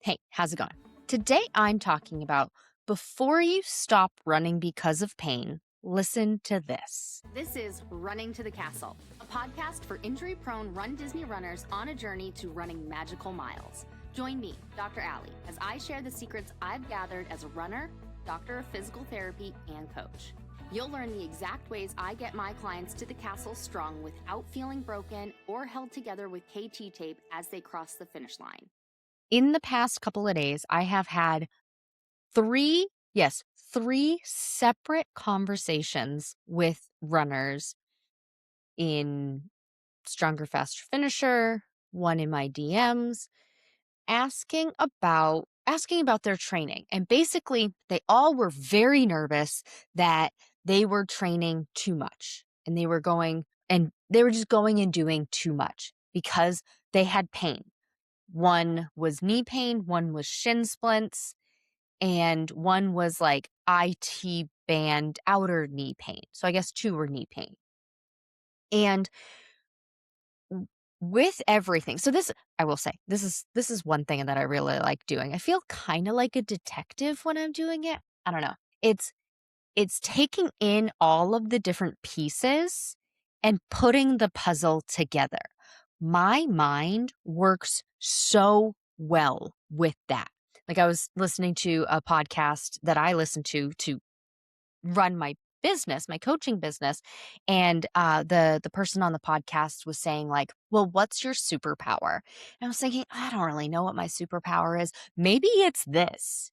Hey, how's it going? Today I'm talking about before you stop running because of pain, listen to this. This is Running to the Castle, a podcast for injury prone Run Disney runners on a journey to running magical miles. Join me, Dr. Allie, as I share the secrets I've gathered as a runner, doctor of physical therapy, and coach. You'll learn the exact ways I get my clients to the castle strong without feeling broken or held together with KT tape as they cross the finish line. In the past couple of days, I have had three separate conversations with runners in Stronger, Faster Finisher, one in my DMs, asking about their training. And basically, they all were very nervous that they were training too much and they were just going and doing too much because they had pain. One was knee pain, one was shin splints, and one was like IT band outer knee pain. So I guess two were knee pain. And with everything, so this, I will say, this is one thing that I really like doing. I feel kind of like a detective when I'm doing it. I don't know. It's taking in all of the different pieces and putting the puzzle together. My mind works so well with that. Like I was listening to a podcast that I listen to run my business, my coaching business, and the person on the podcast was saying like, "Well, what's your superpower?" And I was thinking, I don't really know what my superpower is. Maybe it's this.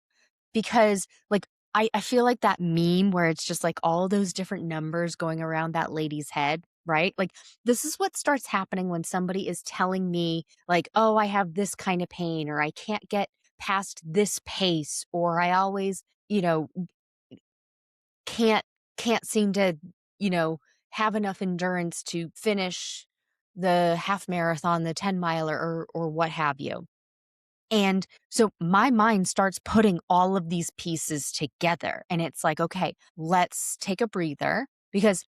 Because like I feel like that meme where it's just like all those different numbers going around that lady's head, right? Like this is what starts happening when somebody is telling me like, "Oh, I have this kind of pain," or "I can't get past this pace," or "I always, can't can't seem to, you know, have enough endurance to finish the half marathon, the 10 miler or what have you." And so my mind starts putting all of these pieces together. And it's like, okay, let's take a breather. Because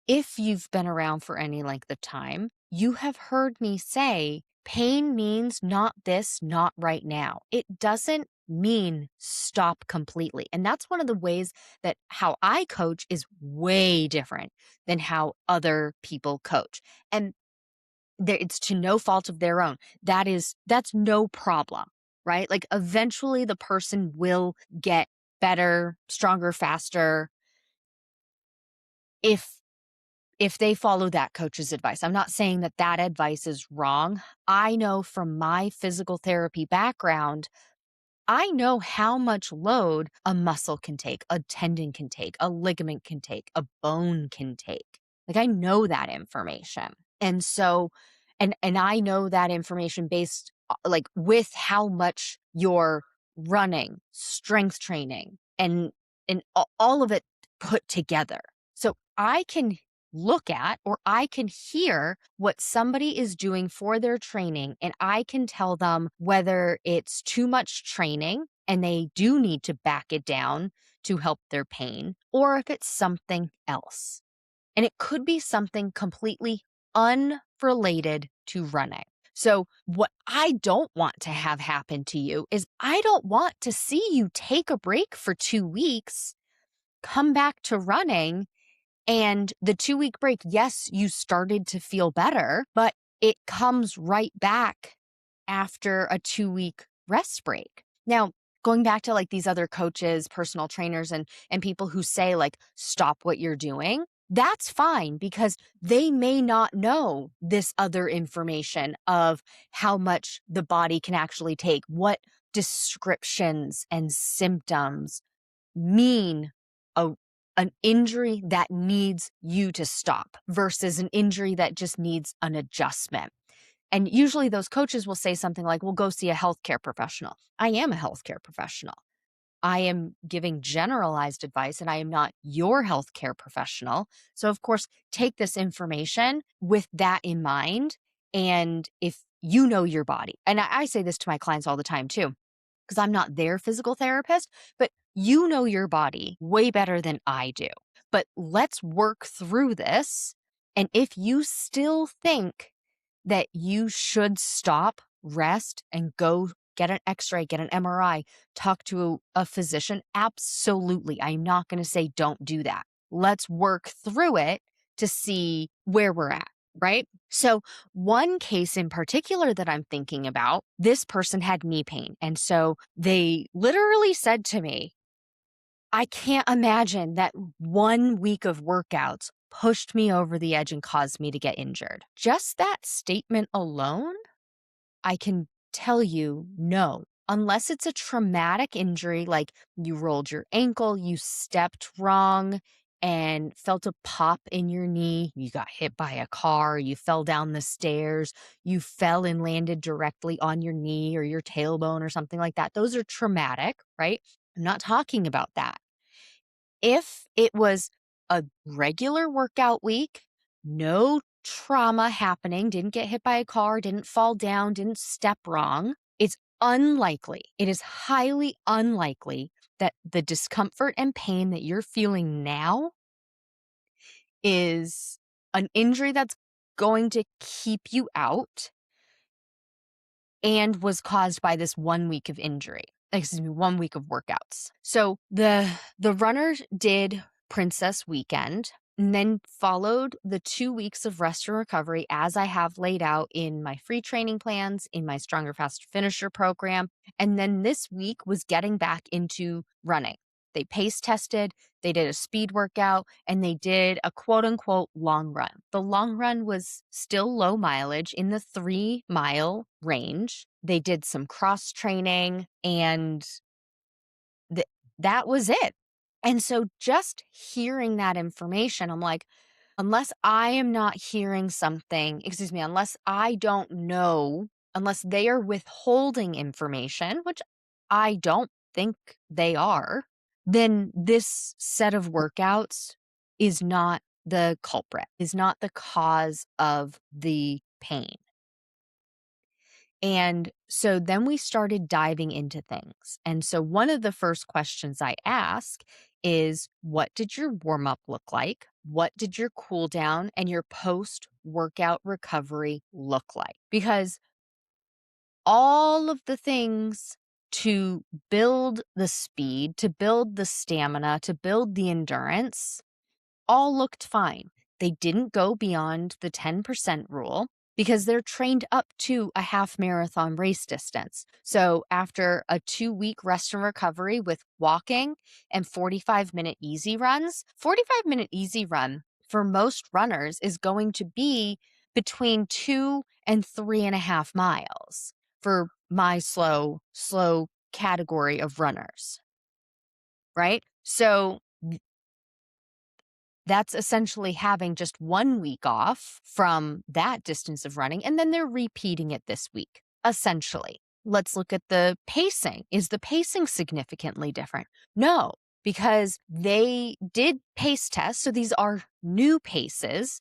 if you've been around for any length of time, you have heard me say pain means not this, not right now. It doesn't mean stop completely. And that's one of the ways that how I coach is way different than how other people coach. And it's to no fault of their own. That's no problem, right? Like eventually the person will get better, stronger, faster if they follow that coach's advice. I'm not saying that that advice is wrong. I know from my physical therapy background, I know how much load a muscle can take, a tendon can take, a ligament can take, a bone can take. Like I know that information. And so and I know that information based like with how much you're running, strength training and all of it put together. So I can look at or I can hear what somebody is doing for their training and I can tell them whether it's too much training and they do need to back it down to help their pain or if it's something else. And it could be something completely unrelated to running. So, what I don't want to have happen to you is I don't want to see you take a break for 2 weeks, come back to running, and the 2-week break, yes, you started to feel better, but it comes right back after a 2-week rest break. Now, going back to like these other coaches, personal trainers, and people who say like, stop what you're doing, that's fine because they may not know this other information of how much the body can actually take, what descriptions and symptoms mean a an injury that needs you to stop versus an injury that just needs an adjustment. And usually those coaches will say something like, well, go see a healthcare professional. I am a healthcare professional. I am giving generalized advice and I am not your healthcare professional. So, of course, take this information with that in mind. And if you know your body, and I say this to my clients all the time too, because I'm not their physical therapist, but you know your body way better than I do. But let's work through this. And if you still think that you should stop, rest, and go get an x-ray, get an MRI, talk to a physician? Absolutely. I'm not going to say don't do that. Let's work through it to see where we're at, right? So, one case in particular that I'm thinking about, this person had knee pain. And so they literally said to me, I can't imagine that 1 week of workouts pushed me over the edge and caused me to get injured. Just that statement alone, I can tell you no. Unless it's a traumatic injury, like you rolled your ankle, you stepped wrong and felt a pop in your knee, you got hit by a car, you fell down the stairs, you fell and landed directly on your knee or your tailbone or something like that. Those are traumatic, right? I'm not talking about that. If it was a regular workout week, no trauma happening, didn't get hit by a car, didn't fall down, didn't step wrong, it's unlikely, it is highly unlikely that the discomfort and pain that you're feeling now is an injury that's going to keep you out and was caused by this 1 week of injury. Excuse me, 1 week of workouts. So the runners did Princess Weekend and then followed the 2 weeks of rest and recovery as I have laid out in my free training plans, in my Stronger Faster Finisher program. And then this week was getting back into running. They pace tested, they did a speed workout, and they did a quote unquote long run. The long run was still low mileage in the 3 mile range. They did some cross training, and that was it. And so just hearing that information, I'm like, unless I am not hearing something, excuse me, unless I don't know, unless they are withholding information, which I don't think they are, then this set of workouts is not the culprit, is not the cause of the pain. And so then we started diving into things. And so one of the first questions I ask is, what did your warm up look like? What did your cool down and your post workout recovery look like? Because all of the things to build the speed, to build the stamina, to build the endurance all looked fine. They didn't go beyond the 10% rule because they're trained up to a half marathon race distance. So after a 2 week rest and recovery with walking and 45-minute easy runs, 45-minute easy run for most runners is going to be between 2 and 3.5 miles for my slow category of runners, right? So that's essentially having just 1 week off from that distance of running, and then they're repeating it this week, essentially. Let's look at the pacing. Is the pacing significantly different? No, because they did pace tests. So these are new paces,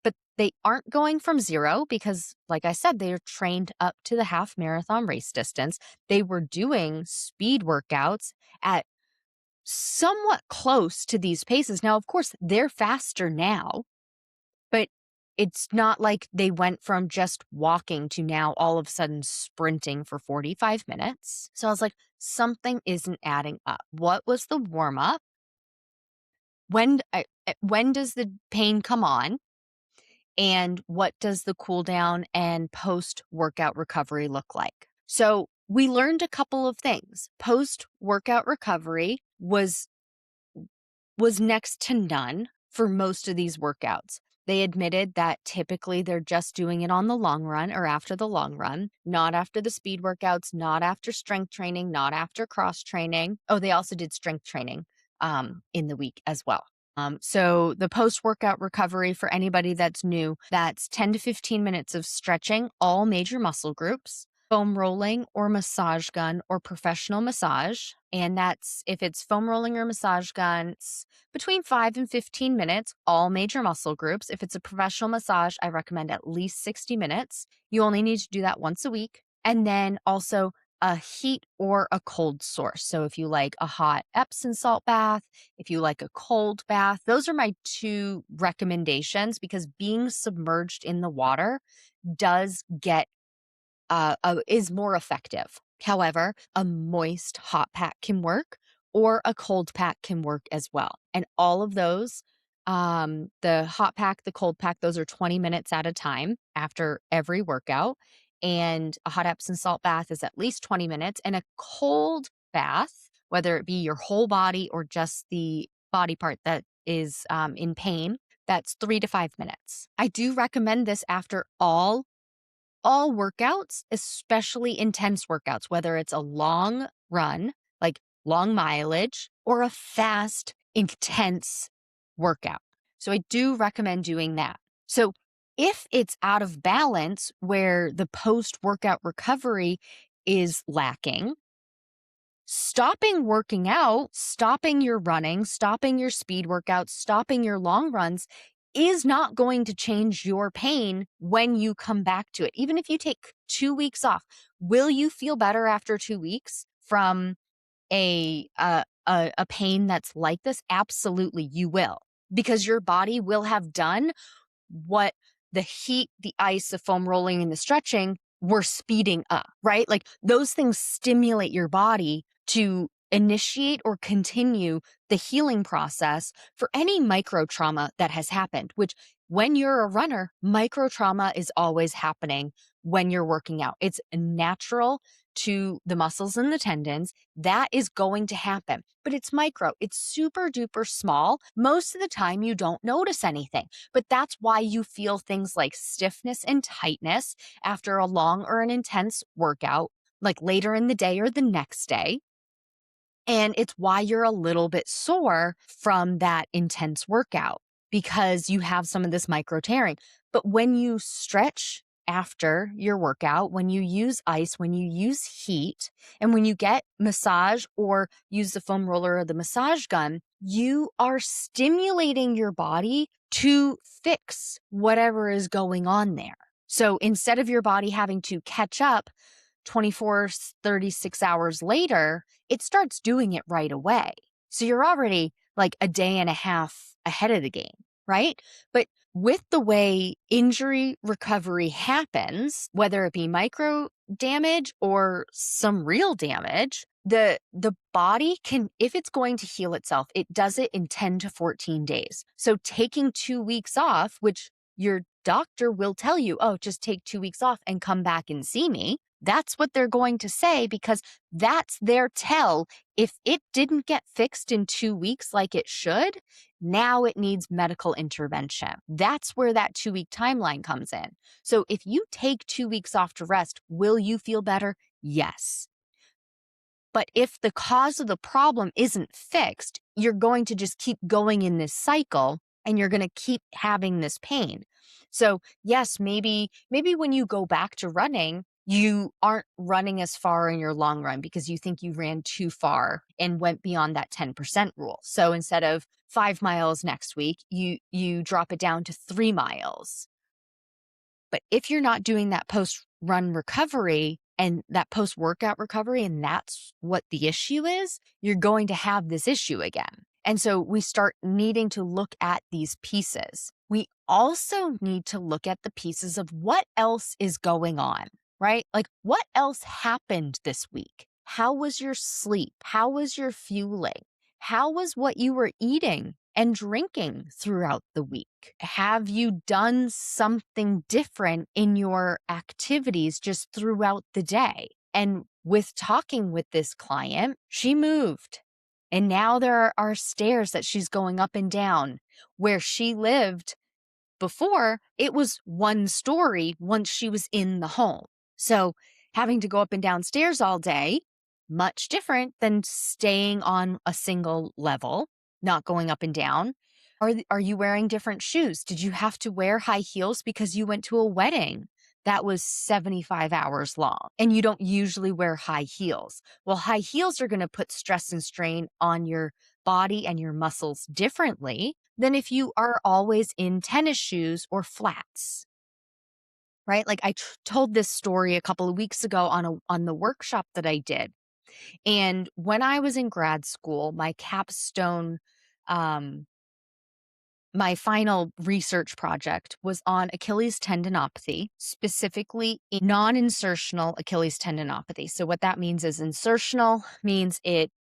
but they aren't going from zero because, like I said, they are trained up to the half marathon race distance. They were doing speed workouts at somewhat close to these paces. Now, of course, they're faster now, but it's not like they went from just walking to now all of a sudden sprinting for 45 minutes. So I was like, something isn't adding up. What was the warm up? When does the pain come on? And what does the cool down and post workout recovery look like? So we learned a couple of things. Post workout recovery was next to none for most of these workouts. They admitted that typically they're just doing it on the long run or after the long run, not after the speed workouts, not after strength training, not after cross training. Oh, they also did strength training in the week as well. So the post-workout recovery for anybody that's new, that's 10 to 15 minutes of stretching all major muscle groups, foam rolling or massage gun or professional massage. And that's, if it's foam rolling or massage gun, it's between 5 and 15 minutes, all major muscle groups. If it's a professional massage, I recommend at least 60 minutes. You only need to do that once a week. And then also a heat or a cold source. So if you like a hot Epsom salt bath, if you like a cold bath, those are my two recommendations because being submerged in the water does get is more effective However, a moist hot pack can work or a cold pack can work as well. And all of those, the hot pack, the cold pack, those are 20 minutes at a time after every workout. And a hot Epsom salt bath is at least 20 minutes. And a cold bath, whether it be your whole body or just the body part that is in pain, that's 3 to 5 minutes. I do recommend this after all workouts, especially intense workouts, whether it's a long run, like long mileage, or a fast, intense workout. So I do recommend doing that. So if it's out of balance where the post workout recovery is lacking, stopping working out, stopping your running, stopping your speed workouts, stopping your long runs is not going to change your pain when you come back to it. Even if you take 2 weeks off, will you feel better after 2 weeks from a pain that's like this? Absolutely, you will, because your body will have done what the heat, the ice, the foam rolling, and the stretching were speeding up, right? Like those things stimulate your body to initiate or continue the healing process for any micro trauma that has happened, which when you're a runner, micro trauma is always happening when you're working out. It's natural to the muscles and the tendons. That is going to happen, but it's micro, it's super duper small. Most of the time, you don't notice anything. But that's why you feel things like stiffness and tightness after a long or an intense workout, like later in the day or the next day. And it's why you're a little bit sore from that intense workout because you have some of this micro tearing. But when you stretch after your workout, when you use ice, when you use heat, and when you get massage or use the foam roller or the massage gun, you are stimulating your body to fix whatever is going on there. So instead of your body having to catch up 24, 36 hours later, it starts doing it right away. So you're already like a day and a half ahead of the game, right? But with the way injury recovery happens, whether it be micro damage or some real damage, the body can, if it's going to heal itself, it does it in 10 to 14 days. So taking 2 weeks off, which your doctor will tell you, oh, just take 2 weeks off and come back and see me. That's what they're going to say because that's their tell. If it didn't get fixed in 2 weeks like it should, now it needs medical intervention. That's where that 2 week timeline comes in. So if you take 2 weeks off to rest, will you feel better? Yes. But if the cause of the problem isn't fixed, you're going to just keep going in this cycle and you're going to keep having this pain. So, yes, maybe when you go back to running, you aren't running as far in your long run because you think you ran too far and went beyond that 10% rule. So instead of 5 miles next week, you drop it down to 3 miles. But if you're not doing that post run recovery and that post workout recovery, and that's what the issue is, you're going to have this issue again. And so we start needing to look at these pieces. We also need to look at the pieces of what else is going on, right? Like what else happened this week? How was your sleep? How was your fueling? How was what you were eating and drinking throughout the week? Have you done something different in your activities just throughout the day? And with talking with this client, she moved. And now there are stairs that she's going up and down. Where she lived before, it was one story once she was in the home. So having to go up and down stairs all day, much different than staying on a single level, not going up and down. Are you wearing different shoes? Did you have to wear high heels because you went to a wedding that was 75 hours long and you don't usually wear high heels? Well, high heels are going to put stress and strain on your body and your muscles differently than if you are always in tennis shoes or flats. Right? Like I told this story a couple of weeks ago on the workshop that I did. And when I was in grad school, my capstone um My final research project was on Achilles tendinopathy, specifically non-insertional Achilles tendinopathy. So what that means is insertional means it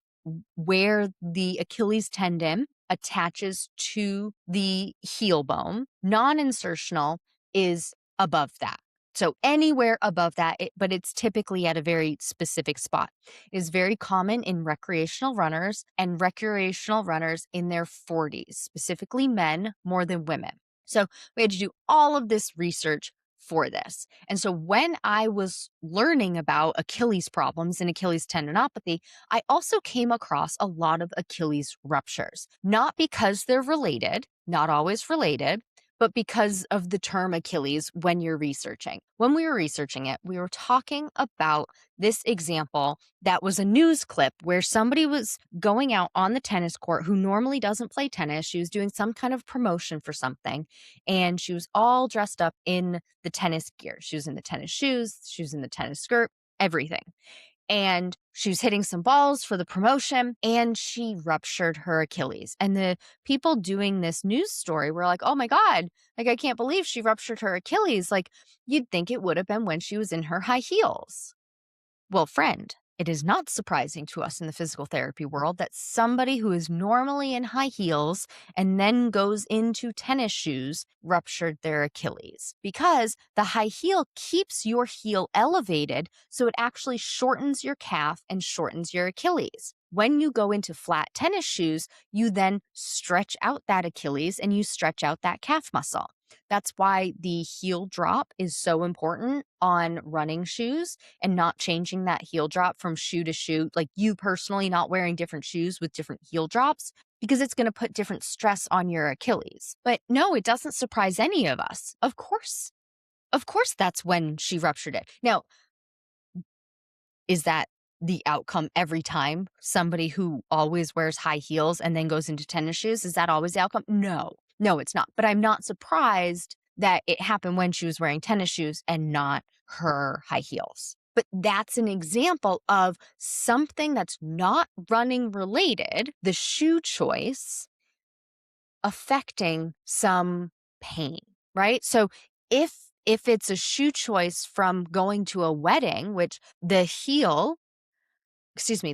where the Achilles tendon attaches to the heel bone. Non-insertional is above that. So anywhere above that, but it's typically at a very specific spot. It is very common in recreational runners and recreational runners in their 40s, specifically men more than women. So we had to do all of this research for this. And so when I was learning about Achilles problems and Achilles tendinopathy, I also came across a lot of Achilles ruptures, not because they're related, not always related, but because of the term Achilles when you're researching. When we were researching it, we were talking about this example that was a news clip where somebody was going out on the tennis court who normally doesn't play tennis. She was doing some kind of promotion for something, and she was all dressed up in the tennis gear. She was in the tennis shoes, she was in the tennis skirt, everything. And she was hitting some balls for the promotion and she ruptured her Achilles. And the people doing this news story were like, oh my God, like, I can't believe she ruptured her Achilles. Like, you'd think it would have been when she was in her high heels. Well, friend, it is not surprising to us in the physical therapy world that somebody who is normally in high heels and then goes into tennis shoes ruptured their Achilles, because the high heel keeps your heel elevated, so it actually shortens your calf and shortens your Achilles. When you go into flat tennis shoes, you then stretch out that Achilles and you stretch out that calf muscle. That's why the heel drop is so important on running shoes, and not changing that heel drop from shoe to shoe, like you personally not wearing different shoes with different heel drops, because it's going to put different stress on your Achilles. But no, it doesn't surprise any of us. Of course. Of course, that's when she ruptured it. Now, is that the outcome every time? Somebody who always wears high heels and then goes into tennis shoes, is that always the outcome? No. No, it's not. But I'm not surprised that it happened when she was wearing tennis shoes and not her high heels. But that's an example of something that's not running related, the shoe choice affecting some pain, right? So if it's a shoe choice from going to a wedding, which the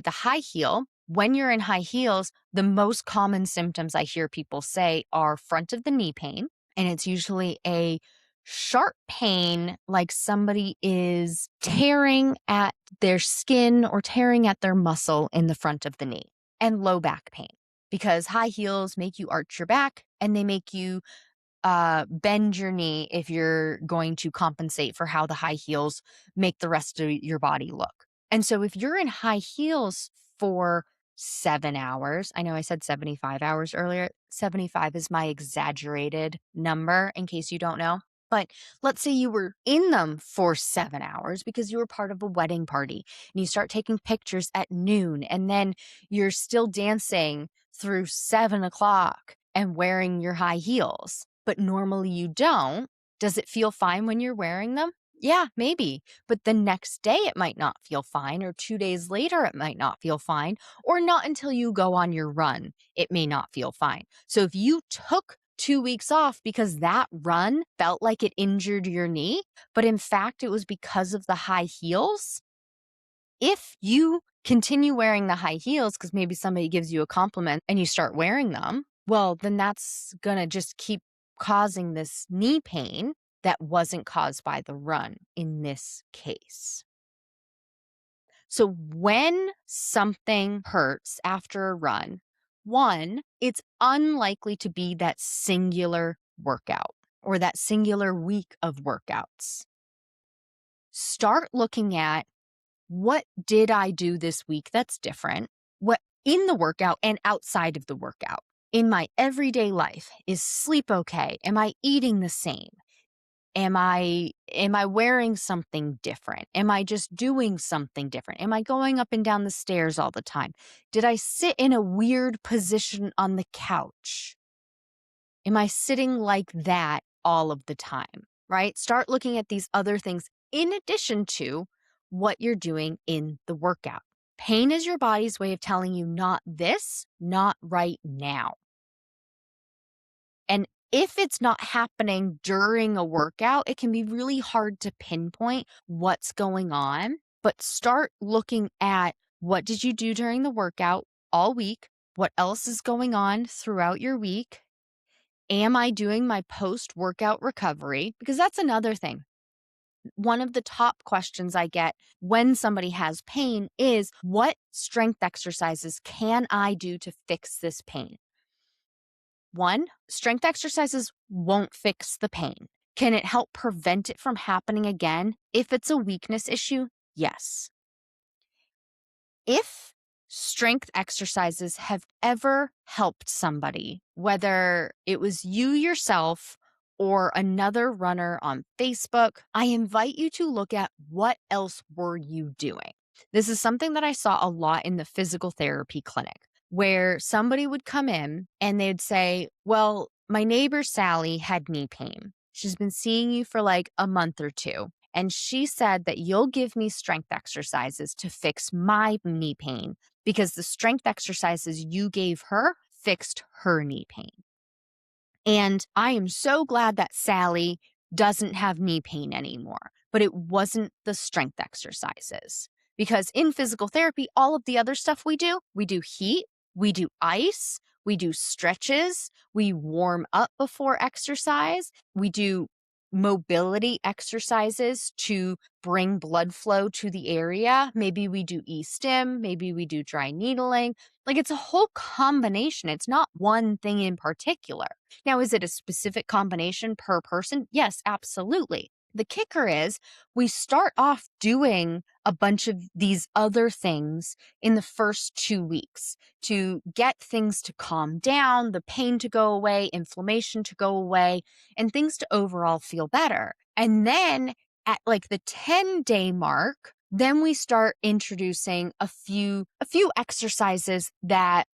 high heel, when you're in high heels, the most common symptoms I hear people say are front of the knee pain. And it's usually a sharp pain, like somebody is tearing at their skin or tearing at their muscle in the front of the knee, and low back pain, because high heels make you arch your back and they make you bend your knee if you're going to compensate for how the high heels make the rest of your body look. And so if you're in high heels for 7 hours, I know I said 75 hours earlier. 75 is my exaggerated number in case you don't know. But let's say you were in them for 7 hours because you were part of a wedding party and you start taking pictures at noon, and then you're still dancing through 7 o'clock and wearing your high heels, but normally you don't. Does it feel fine when you're wearing them? Yeah, maybe. But the next day it might not feel fine, or 2 days later it might not feel fine, or not until you go on your run, it may not feel fine. So if you took 2 weeks off because that run felt like it injured your knee, but in fact it was because of the high heels, if you continue wearing the high heels because maybe somebody gives you a compliment and you start wearing them, well, then that's going to just keep causing this knee pain that wasn't caused by the run in this case. So when something hurts after a run, one, it's unlikely to be that singular workout or that singular week of workouts. Start looking at, what did I do this week that's different? What in the workout and outside of the workout? In my everyday life, is sleep okay? Am I eating the same? Am I wearing something different? Am I just doing something different? Am I going up and down the stairs all the time? Did I sit in a weird position on the couch? Am I sitting like that all of the time? Right? Start looking at these other things in addition to what you're doing in the workout. Pain is your body's way of telling you, not this, not right now. And if it's not happening during a workout, it can be really hard to pinpoint what's going on. But start looking at what did you do during the workout all week? What else is going on throughout your week? Am I doing my post workout recovery? Because that's another thing. One of the top questions I get when somebody has pain is, what strength exercises can I do to fix this pain? One, strength exercises won't fix the pain. Can it help prevent it from happening again? If it's a weakness issue, yes. If strength exercises have ever helped somebody, whether it was you yourself or another runner on Facebook, I invite you to look at what else were you doing. This is something that I saw a lot in the physical therapy clinic, where somebody would come in and they'd say, well, my neighbor Sally had knee pain. She's been seeing you for like a month or two. And she said that you'll give me strength exercises to fix my knee pain because the strength exercises you gave her fixed her knee pain. And I am so glad that Sally doesn't have knee pain anymore, but it wasn't the strength exercises. Because in physical therapy, all of the other stuff we do heat, we do ice, we do stretches, we warm up before exercise, we do mobility exercises to bring blood flow to the area. Maybe we do e-stim, maybe we do dry needling. Like, it's a whole combination. It's not one thing in particular. Now, is it a specific combination per person? Yes, absolutely. The kicker is we start off doing a bunch of these other things in the first 2 weeks to get things to calm down, the pain to go away, inflammation to go away, and things to overall feel better. And then at like the 10-day mark, then we start introducing a few exercises that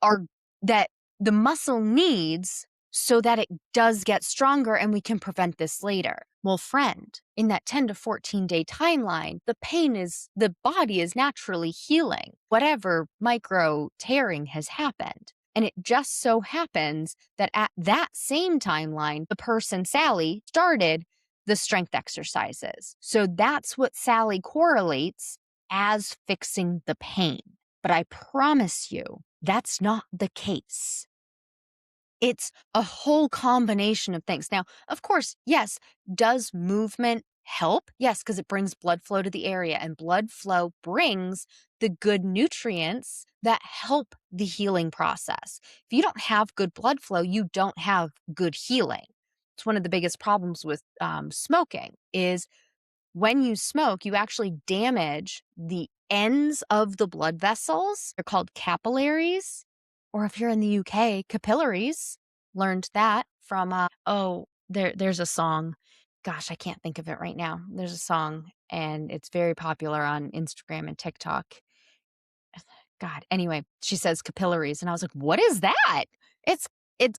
are that the muscle needs so that it does get stronger and we can prevent this later. Well, friend, in that 10 to 14 day timeline, the body is naturally healing whatever micro tearing has happened. And it just so happens that at that same timeline, the person, Sally, started the strength exercises. So that's what Sally correlates as fixing the pain. But I promise you, that's not the case. It's a whole combination of things. Now, of course, yes, does movement help? Yes, because it brings blood flow to the area, and blood flow brings the good nutrients that help the healing process. If you don't have good blood flow, you don't have good healing. It's one of the biggest problems with smoking is when you smoke, you actually damage the ends of the blood vessels. They're called capillaries, or if you're in the UK, capillaries. Learned that from, there's a song. Gosh, I can't think of it right now. There's a song and it's very popular on Instagram and TikTok. God, anyway, she says capillaries. And I was like, what is that? It's,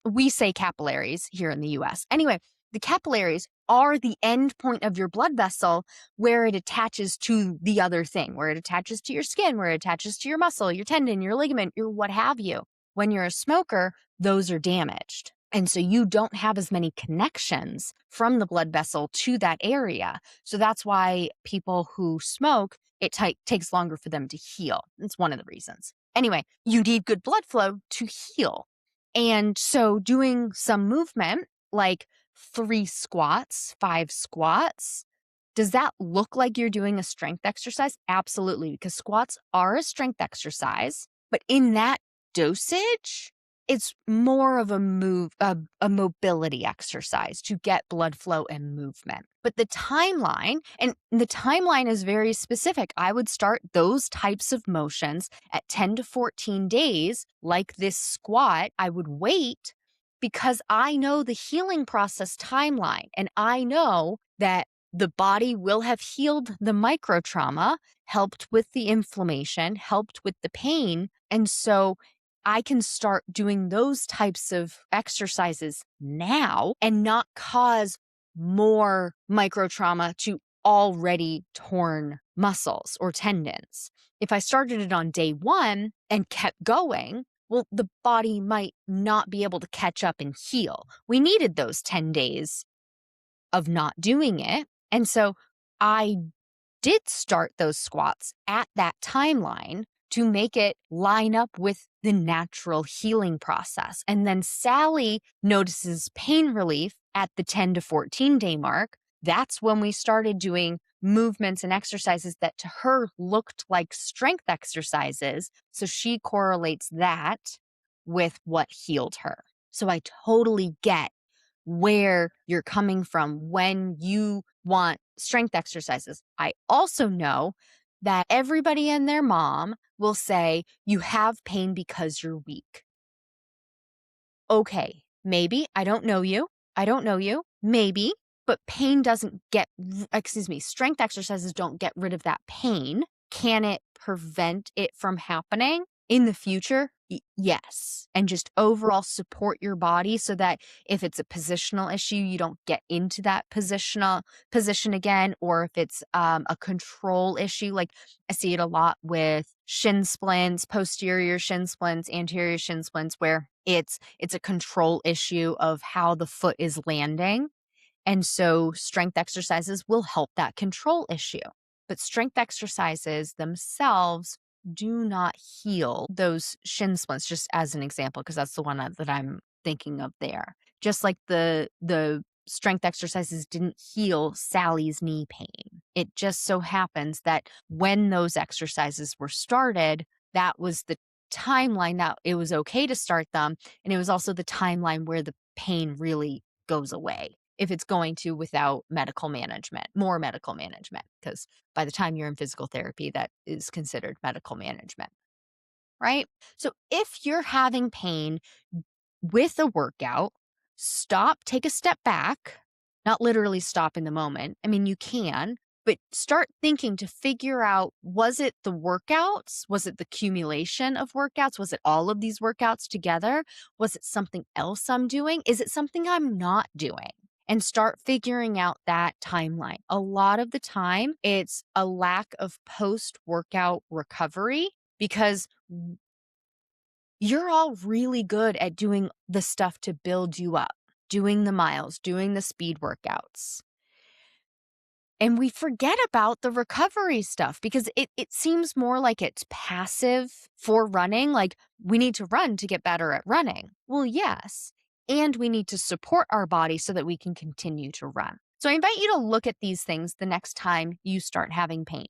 we say capillaries here in the US. Anyway, the capillaries are the end point of your blood vessel where it attaches to the other thing, where it attaches to your skin, where it attaches to your muscle, your tendon, your ligament, your what have you. When you're a smoker, those are damaged. And so you don't have as many connections from the blood vessel to that area. So that's why people who smoke, it takes longer for them to heal. It's one of the reasons. Anyway, you need good blood flow to heal. And so doing some movement like 3 squats, 5 squats, does that look like you're doing a strength exercise? Absolutely, because squats are a strength exercise, but in that dosage, it's more of a mobility exercise to get blood flow and movement. But the timeline is very specific. I would start those types of motions at 10 to 14 days, like this squat. I would wait because I know the healing process timeline, and I know that the body will have healed the micro trauma, helped with the inflammation, helped with the pain. And so I can start doing those types of exercises now and not cause more micro trauma to already torn muscles or tendons. If I started it on day 1 and kept going, well, the body might not be able to catch up and heal. We needed those 10 days of not doing it. And so I did start those squats at that timeline to make it line up with the natural healing process. And then Sally notices pain relief at the 10 to 14 day mark. That's when we started doing movements and exercises that to her looked like strength exercises. So she correlates that with what healed her. So I totally get where you're coming from when you want strength exercises. I also know that everybody and their mom will say, you have pain because you're weak. Okay, maybe. I don't know you. I don't know you. Maybe. But pain doesn't strength exercises don't get rid of that pain. Can it prevent it from happening in the future? Yes. And just overall support your body so that if it's a positional issue, you don't get into that position again, or if it's a control issue, like I see it a lot with shin splints, posterior shin splints, anterior shin splints, where it's a control issue of how the foot is landing. And so strength exercises will help that control issue. But strength exercises themselves do not heal those shin splints, just as an example, because that's the one that I'm thinking of there. Just like the strength exercises didn't heal Sally's knee pain. It just so happens that when those exercises were started, that was the timeline that it was okay to start them. And it was also the timeline where the pain really goes away if it's going to without medical management, more medical management, because by the time you're in physical therapy, that is considered medical management, right? So if you're having pain with a workout, stop, take a step back, not literally stop in the moment. I mean, you can, but start thinking to figure out, was it the workouts? Was it the accumulation of workouts? Was it all of these workouts together? Was it something else I'm doing? Is it something I'm not doing? And start figuring out that timeline. A lot of the time, it's a lack of post workout recovery because you're all really good at doing the stuff to build you up, doing the miles, doing the speed workouts. And we forget about the recovery stuff because it seems more like it's passive for running. Like we need to run to get better at running. Well, yes. And we need to support our body so that we can continue to run. So I invite you to look at these things the next time you start having pain.